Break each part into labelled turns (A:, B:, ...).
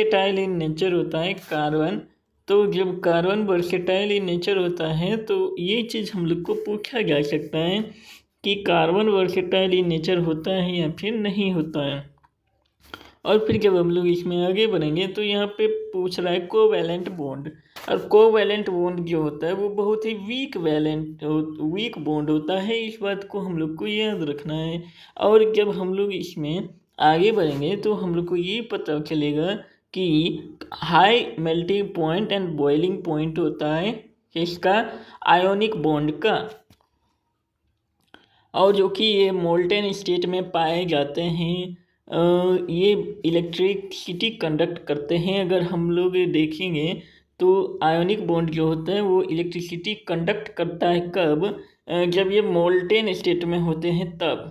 A: Versatile in nature होता है carbon. तो जब कार्बन वर्सेटाइल इन नेचर होता है तो ये चीज़ हम लोग को पूछा जा सकता है कि कार्बन वर्सेटाइल इन नेचर होता है या फिर नहीं होता है। और फिर जब हम लोग इसमें आगे बढ़ेंगे तो यहाँ पे पूछ रहा है कोवैलेंट बॉन्ड। और कोवैलेंट बॉन्ड जो होता है वो बहुत ही वीक बॉन्ड होता है। इस बात को हम लोग को याद रखना है। और जब हम लोग इसमें आगे बढ़ेंगे तो हम लोग को ये पता चलेगा कि high melting point and boiling point होता है इसका आयोनिक बॉन्ड का, और जो कि ये मोल्टेन स्टेट में पाए जाते हैं। ये इलेक्ट्रिसिटी कंडक्ट करते हैं। अगर हम लोग देखेंगे तो आयोनिक बॉन्ड जो होता है वो इलेक्ट्रिसिटी कंडक्ट करता है कब, जब ये मोल्टेन स्टेट में होते हैं तब।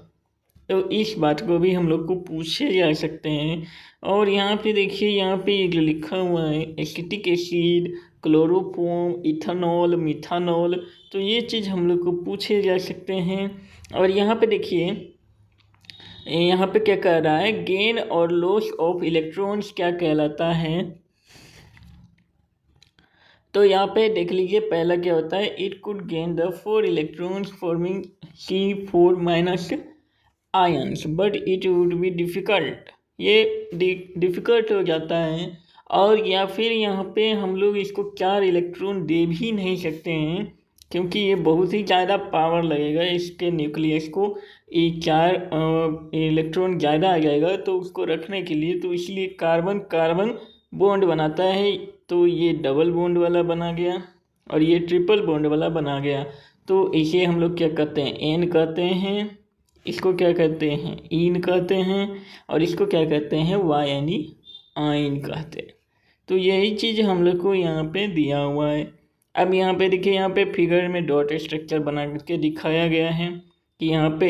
A: तो इस बात को भी हम लोग को पूछे जा सकते हैं। और यहाँ पे देखिए, यहाँ पे ये जो लिखा हुआ है acetic acid, chloroform, ethanol, methanol, तो ये चीज़ हम लोग को पूछे जा सकते हैं। और यहाँ पे देखिए, यहाँ पे क्या कह रहा है, गेन और लॉस ऑफ इलेक्ट्रॉन्स क्या कहलाता है। तो यहाँ पे देख लीजिए, पहला क्या होता है, it could gain the 4 electrons forming C4 minus ions but it would be difficult. ये डिफ़िकल्ट हो जाता है। और या फिर यहाँ पे हम लोग इसको 4 इलेक्ट्रॉन दे भी नहीं सकते हैं, क्योंकि ये बहुत ही ज़्यादा पावर लगेगा इसके न्यूक्लियस को। ये 4 इलेक्ट्रॉन ज़्यादा आ जाएगा तो उसको रखने के लिए, तो इसलिए कार्बन कार्बन बॉन्ड बनाता है। तो ये डबल बॉन्ड वाला बना गया और ये ट्रिपल बॉन्ड वाला बना गया। तो इसे हम लोग क्या कहते हैं, एन कहते हैं। इसको क्या कहते हैं, इन कहते हैं। और इसको क्या कहते हैं, वाई यानी आइन कहते हैं। तो यही चीज़ हम लोग को यहाँ पे दिया हुआ है। अब यहाँ पे देखिए, यहाँ पे फिगर में डॉट स्ट्रक्चर बना के दिखाया गया है कि यहाँ पे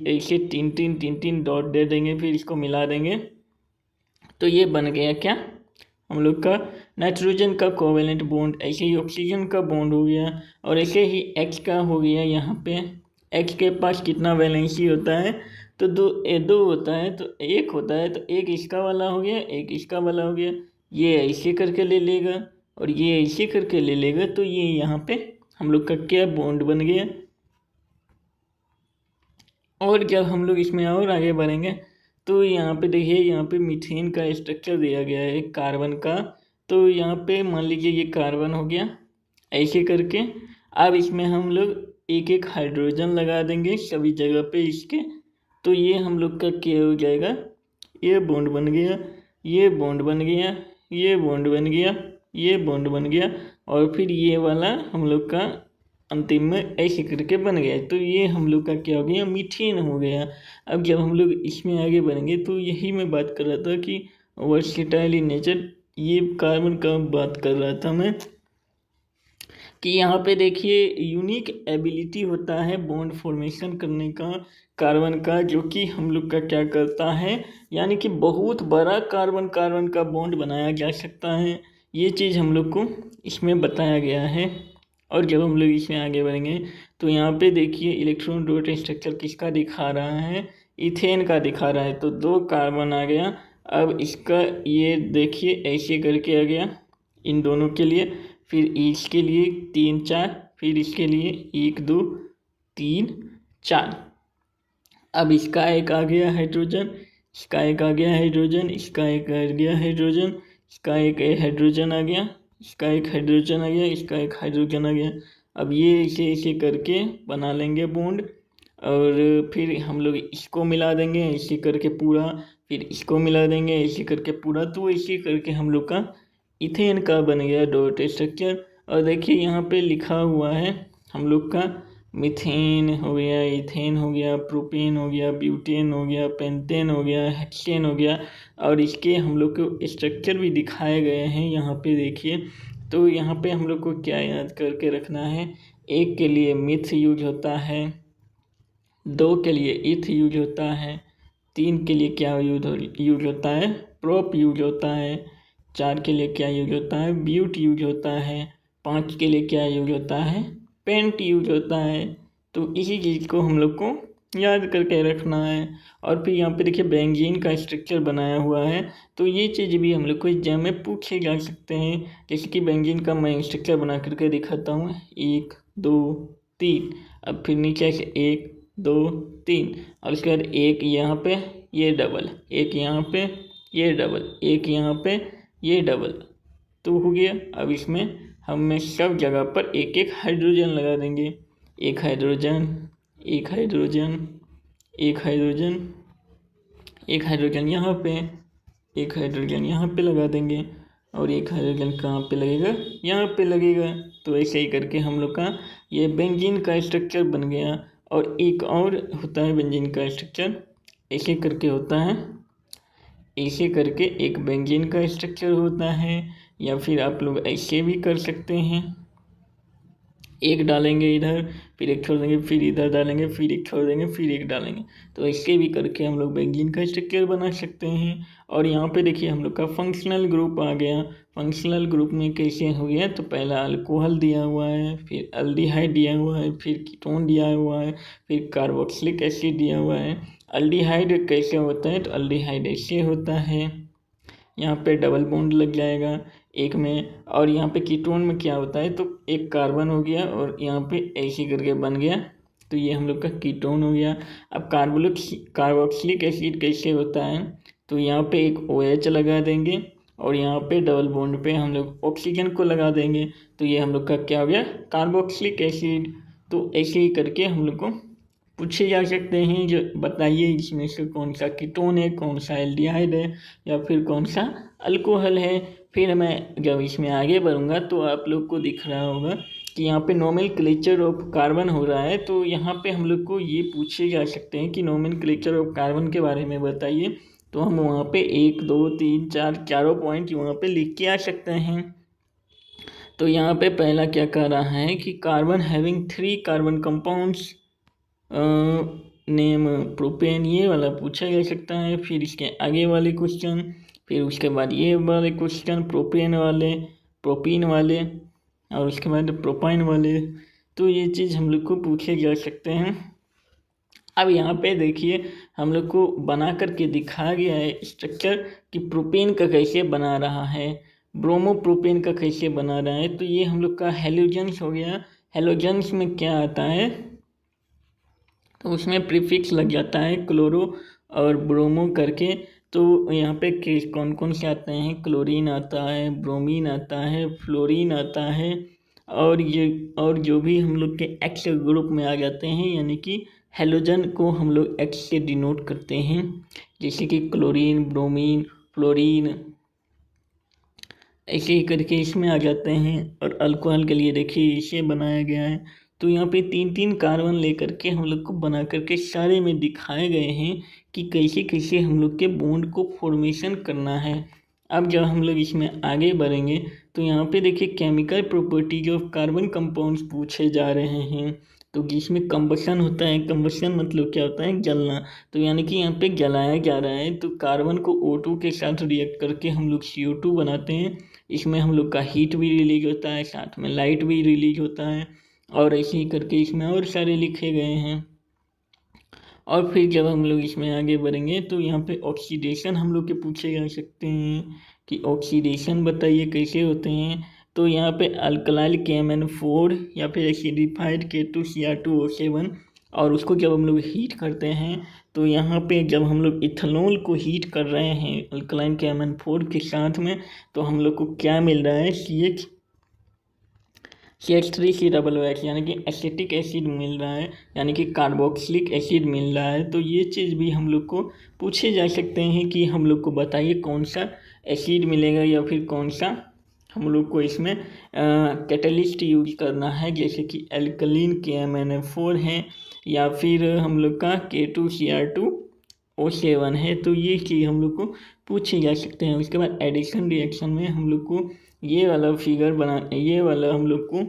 A: ऐसे तीन तीन डॉट दे देंगे, फिर इसको मिला देंगे तो ये बन गया क्या, हम लोग का नाइट्रोजन का कोवेलेंट बॉन्ड। ऐसे ही ऑक्सीजन का बॉन्ड हो गया, और ऐसे ही H का हो गया। यहाँ पे H के पास कितना वैलेंसी होता है, तो दो होता है। तो एक होता है, तो एक इसका वाला हो गया, एक इसका वाला हो गया। ये ऐसे करके ले लेगा और ये ऐसे करके ले लेगा, तो ये यहाँ पे हम लोग का क्या बॉन्ड बन गया। और जब हम लोग इसमें और आगे बढ़ेंगे तो यहाँ पे देखिए, यहाँ पे मीथेन का स्ट्रक्चर दिया गया है कार्बन का। तो यहाँ पे मान लीजिए ये कार्बन हो गया ऐसे करके। अब इसमें हम लोग एक एक हाइड्रोजन लगा देंगे सभी जगह पे इसके। तो ये हम लोग का क्या हो जाएगा, ये बॉन्ड बन गया, ये बॉन्ड बन गया, ये बॉन्ड बन गया, ये बॉन्ड बन गया, और फिर ये वाला हम लोग का अंतिम में ऐसे करके बन गया। तो ये हम लोग का क्या हो गया, मीथेन हो गया। अब जब हम लोग इसमें आगे बढ़ेंगे तो यही मैं बात कर रहा था कि वर्सेटाइल इन नेचर, ये कार्बन का बात कर रहा था मैं, कि यहाँ पे देखिए यूनिक एबिलिटी होता है बॉन्ड फॉर्मेशन करने का कार्बन का, जो कि हम लोग का क्या करता है, यानी कि बहुत बड़ा कार्बन कार्बन का बॉन्ड बनाया जा सकता है। ये चीज़ हम लोग को इसमें बताया गया है। और जब हम लोग इसमें आगे बढ़ेंगे तो यहाँ पे देखिए इलेक्ट्रॉन डॉट स्ट्रक्चर किसका दिखा रहा है, इथेन का दिखा रहा है। तो 2 कार्बन आ गया। अब इसका ये देखिए ऐसे करके आ गया इन दोनों के लिए, फिर इसके लिए 3 4, फिर इसके लिए 1 2 3 4। अब इसका एक आ गया हाइड्रोजन, इसका एक आ गया हाइड्रोजन, इसका एक आ गया हाइड्रोजन, इसका एक हाइड्रोजन आ गया, इसका एक हाइड्रोजन आ गया, इसका एक हाइड्रोजन आ गया। अब ये ऐसे ऐसे करके बना लेंगे बॉन्ड, और फिर हम लोग इसको मिला देंगे ऐसे करके पूरा, फिर इसको मिला देंगे ऐसे करके पूरा। तो ऐसे करके हम लोग का इथेन का बन गया डॉट स्ट्रक्चर। और देखिए यहाँ पे लिखा हुआ है हम लोग का मीथेन हो गया, इथेन हो गया, प्रोपेन हो गया, ब्यूटेन हो गया, पेंटेन हो गया, हेक्सेन हो गया। और इसके हम लोग को स्ट्रक्चर भी दिखाए गए हैं यहाँ पे देखिए। तो यहाँ पे हम लोग को क्या याद करके रखना है, 1 के लिए मिथ यूज होता है, 2 के लिए इथ यूज होता है, 3 के लिए क्या यूज होता है, प्रोप यूज होता है, 4 के लिए क्या यूज होता है, ब्यूट यूज होता है, 5 के लिए क्या यूज होता है, पेंट यूज होता है। तो इसी चीज़ को हम लोग को याद करके रखना है। और फिर यहाँ पे देखिए बेंजीन का स्ट्रक्चर बनाया हुआ है, तो ये चीज़ भी हम लोग को एग्जाम में पूछे जा सकते हैं। जैसे कि बेंजीन का मैं स्ट्रक्चर बना करके दिखाता हूँ, 1 2 3। अब फिर नीचे से 1 2 3, और उसके बाद एक यहाँ पे ये डबल, एक यहाँ पे ये डबल, एक यहाँ पे ये डबल, तो हो गया। अब इसमें हम सब जगह पर एक एक हाइड्रोजन लगा देंगे, एक हाइड्रोजन, एक हाइड्रोजन, एक हाइड्रोजन, एक हाइड्रोजन यहाँ पे, एक हाइड्रोजन यहाँ पे लगा देंगे, और एक हाइड्रोजन कहाँ पे लगेगा, यहाँ पे लगेगा। तो ऐसे ही करके हम लोग का ये बेंजीन का स्ट्रक्चर बन गया। और एक और होता है बेंजीन का स्ट्रक्चर, ऐसे करके होता है, ऐसे करके एक बेंजीन का स्ट्रक्चर होता है। या फिर आप लोग ऐसे भी कर सकते हैं, एक डालेंगे इधर, फिर एक छोड़ देंगे, फिर इधर डालेंगे, फिर एक छोड़ देंगे, फिर एक डालेंगे। तो ऐसे भी करके हम लोग बेंजीन का स्ट्रक्चर बना सकते हैं। और यहाँ पे देखिए हम लोग का फंक्शनल ग्रुप आ गया। फंक्शनल ग्रुप में कैसे हो गया, तो पहला अल्कोहल दिया हुआ है, फिर अल्डिहाइड दिया हुआ है, फिर कीटोन दिया हुआ है, फिर कार्बोक्सिलिक एसिड दिया हुआ है। अल्डिहाइड कैसे होता है, तो अल्डिहाइड ऐसे होता है, यहाँ पे डबल बॉन्ड लग जाएगा एक में। और यहाँ पे कीटोन में क्या होता है, तो एक कार्बन हो गया और यहाँ पे ऐसे करके बन गया, तो ये हम लोग का कीटोन हो गया। अब कार्बोक्सिलिक एसिड कैसे होता है, तो यहाँ पे एक OH लगा देंगे और यहाँ पे डबल बॉन्ड पे हम लोग ऑक्सीजन को लगा देंगे, तो ये हम लोग का क्या हो गया, कार्बोक्सिलिक एसिड। तो ऐसे ही करके हम लोग को पूछे जा सकते हैं, जो बताइए इसमें से कौन सा कीटोन है, कौन सा एल्डिहाइड है, या फिर कौन सा अल्कोहल है। फिर मैं जब इसमें आगे बढ़ूँगा तो आप लोग को दिख रहा होगा कि यहाँ पे नोमेनक्लेचर ऑफ कार्बन हो रहा है, तो यहाँ पे हम लोग को ये पूछे जा सकते हैं कि नोमेनक्लेचर ऑफ कार्बन के बारे में बताइए। तो हम वहाँ पे 1 2 3 4 चारों पॉइंट वहाँ पे लिख के आ सकते हैं। तो यहाँ पे पहला क्या कह रहा है कि carbon having 3 carbon compounds name propane, ये वाला पूछा जा सकता है। फिर इसके आगे वाले क्वेश्चन, फिर उसके बाद ये वाले क्वेश्चन प्रोपेन वाले, प्रोपीन वाले, और उसके बाद प्रोपाइन वाले। तो ये चीज़ हम लोग को पूछे जा सकते हैं। अब यहाँ पे देखिए हम लोग को बना करके दिखाया गया है स्ट्रक्चर कि प्रोपेन का कैसे बना रहा है, ब्रोमोप्रोपेन का कैसे बना रहा है। तो ये हम लोग का हेलोजेंस हो गया। हेलोजेंस में क्या आता है, तो उसमें प्रीफिक्स लग जाता है क्लोरो और ब्रोमो करके। तो यहाँ पे कौन कौन से आते हैं, क्लोरीन आता है, ब्रोमीन आता है, फ्लोरीन आता है, और जो भी हम लोग के एक्स ग्रुप में आ जाते हैं, यानी कि हेलोजन को हम लोग एक्स से डिनोट करते हैं, जैसे कि क्लोरीन, ब्रोमीन, फ्लोरीन, ऐसे ही करके इसमें आ जाते हैं। और अल्कोहल के लिए देखिए इसे बनाया गया है। तो यहाँ पे 3 कार्बन लेकर के हम लोग को बना करके सारे में दिखाए गए हैं कि कैसे कैसे हम लोग के बॉन्ड को फॉर्मेशन करना है। अब जब हम लोग इसमें आगे बढ़ेंगे तो यहाँ पे देखिए chemical properties of carbon compounds पूछे जा रहे हैं। तो जिसमें कंबशन होता है, कंबशन मतलब क्या होता है, जलना। तो यानी कि यहाँ पे जलाया जा रहा है, तो कार्बन को O2 के साथ रिएक्ट करके हम लोग CO2 बनाते हैं। इसमें हम लोग का हीट भी रिलीज होता है, साथ में लाइट भी रिलीज होता है, और ऐसे ही करके इसमें और सारे लिखे गए हैं। और फिर जब हम लोग इसमें आगे बढ़ेंगे तो यहाँ पे ऑक्सीडेशन हम लोग के पूछे जा सकते हैं कि ऑक्सीडेशन बताइए कैसे होते हैं। तो यहाँ पे अल्कलाइल KMnO4 या फिर एसिडिफाइड K2Cr2O7, और उसको जब हम लोग हीट करते हैं तो यहाँ पे जब हम लोग इथेनॉल को हीट कर रहे हैं अल्कलाइन KMnO4 के साथ में, तो हम लोग को क्या मिल रहा है, CH3COOH, यानी कि एसिटिक एसिड मिल रहा है, यानी कि कार्बोक्सिलिक एसिड मिल रहा है। तो ये चीज़ भी हम लोग को पूछे जा सकते हैं कि हम लोग को बताइए कौन सा एसिड मिलेगा, या फिर कौन सा हम लोग को इसमें कैटलिस्ट यूज करना है, जैसे कि एल्कलीन KMnO4 है, या फिर हम लोग का K2Cr2O7 है। तो ये चीज़ हम लोग को पूछे जा सकते हैं। उसके बाद एडिशन रिएक्शन में हम लोग को ये वाला हम लोग को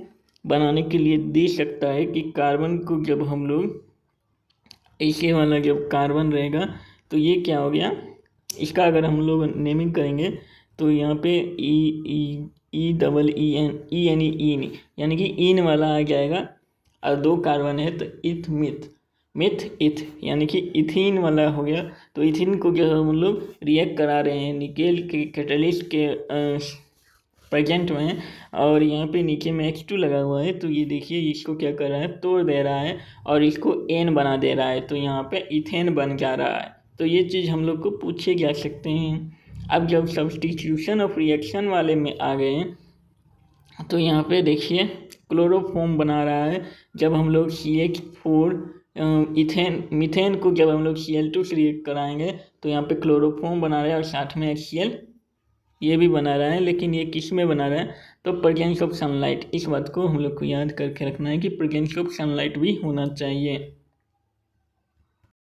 A: बनाने के लिए दे सकता है कि कार्बन को जब हम लोग ऐसे वाला जब कार्बन रहेगा तो ये क्या हो गया, इसका अगर हम लोग नेमिंग करेंगे तो यहाँ पे EEN यानी कि इन वाला आ जाएगा, और 2 कार्बन है तो इथमिथ। मिथ इथ यानी कि इथीन वाला हो गया। तो इथीन को जो है हम लोग रिएक्ट करा रहे हैं निकेल के कैटलिस्ट के प्रेजेंट में, और यहाँ पे नीचे में H2 लगा हुआ है। तो ये देखिए इसको क्या कर रहा है, तोड़ दे रहा है और इसको एन बना दे रहा है। तो यहाँ पे इथेन बन जा रहा है। तो ये चीज़ हम लोग को पूछे जा सकते हैं। अब जब सब्स्टिट्यूशन ऑफ रिएक्शन वाले में आ गए तो यहाँ पे देखिए क्लोरोफॉर्म बना रहा है। जब हम लोग CH4 मीथेन को जब हम लोग Cl2 से रिएक्ट कराएंगे तो यहाँ पे क्लोरोफॉर्म बना रहा है और साथ में HCl ये भी बना रहा है। लेकिन ये किस में बना रहा है, तो प्रेजेंस ऑफ सनलाइट। इस बात को हम लोग को याद करके रखना है कि प्रेजेंस ऑफ सनलाइट भी होना चाहिए।